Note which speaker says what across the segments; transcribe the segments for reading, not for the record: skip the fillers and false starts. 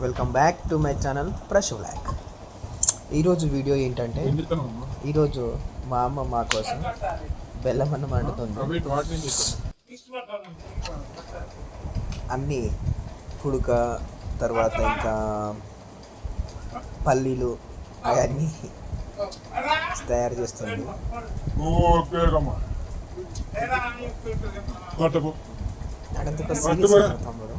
Speaker 1: Welcome back to my channel Prashulak. ఈరోజు video ఏంటంటే, ఈరోజు మా అమ్మ మా కోసం బెల్లం అన్నం వండుతుంది. అన్నీ కుడుక తర్వాత ఇంకా పల్లీలు అవన్నీ తయారు చేస్తుంది. తమ్ముడు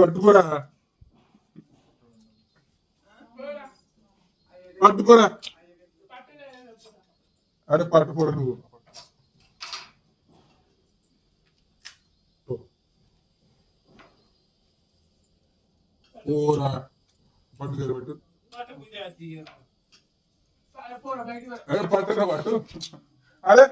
Speaker 2: పట్టుకోరా పట్టుకోరా అరే పట్టుకోరా నువ్వు పోరా పట్టుకోరు పట్టు అరే పట్టురా పట్టు అరే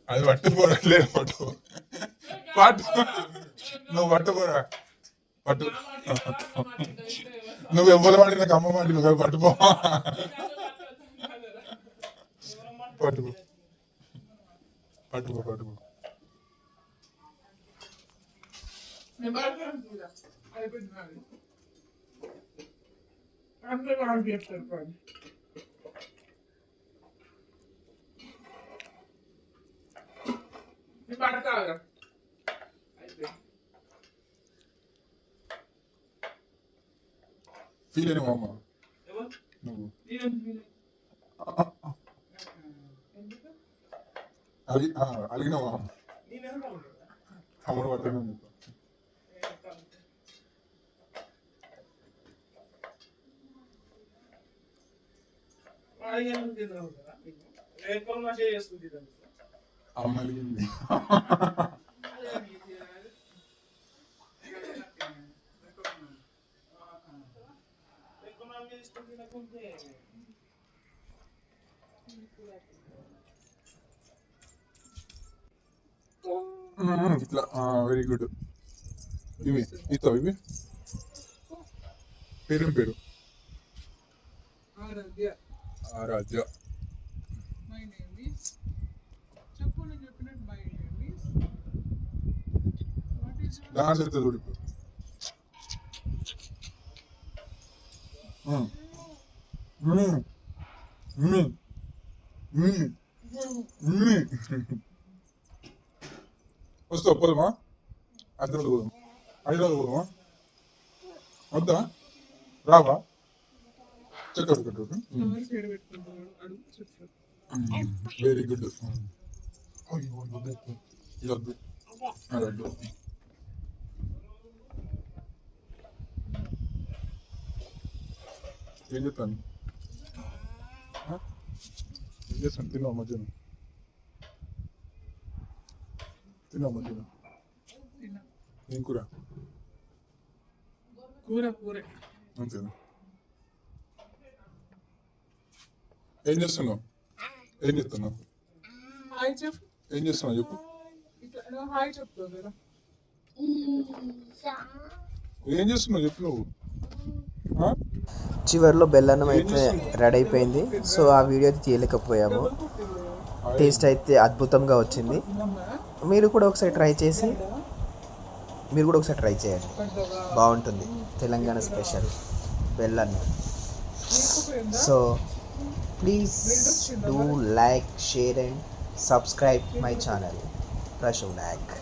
Speaker 2: అది పట్టుకోరా లేదు పట్టు పట్టు నువ్వు పట్టుకోరా పట్టు నువ్వు ఎవ్వరు వాడిన కమ్మ మాట నువ్వు పట్టుకో పట్టుకో పట్టుకో పట్టుకో ఫీల్ అయినా అమ్మ నువ్వు అలిగినావా అమ్మడు పట్టను అమ్మ అలిగింది ఇట్లా వెరీ గుడ్ ఇవి ఇస్తావు ఇవి పేరు పేరు ఆరాధ్య డాన్స్ అవుతుంది చూడు వస్తావు పోదామా హైదరాబాద్ పోదాం హైదరాబాద్ పోదామా వద్దా రావా చెక్క వెరీ గుడ్ వద్దు అదొద్దు ఏం చెప్తాను ఏం చేస్తాను తిన్నావు మధ్యాహ్నం తిన్నావు మధ్యాహ్నం ఏం కూర కూర అంతేనా ఏం చేస్తున్నావు ఏం చేస్తున్నావు ఏం చేస్తున్నావు చెప్పు ఏం చేస్తున్నావు చెప్పు నువ్వు
Speaker 1: చివరిలో బెల్లన్నం అయితే రెడీ అయిపోయింది. సో ఆ వీడియో అయితే తీయలేకపోయాము. టేస్ట్ అయితే అద్భుతంగా వచ్చింది. మీరు కూడా ఒకసారి ట్రై చేయండి, బాగుంటుంది. తెలంగాణ స్పెషల్ బెల్లన్నం. So please do like, share and subscribe my channel ప్రశులాక్.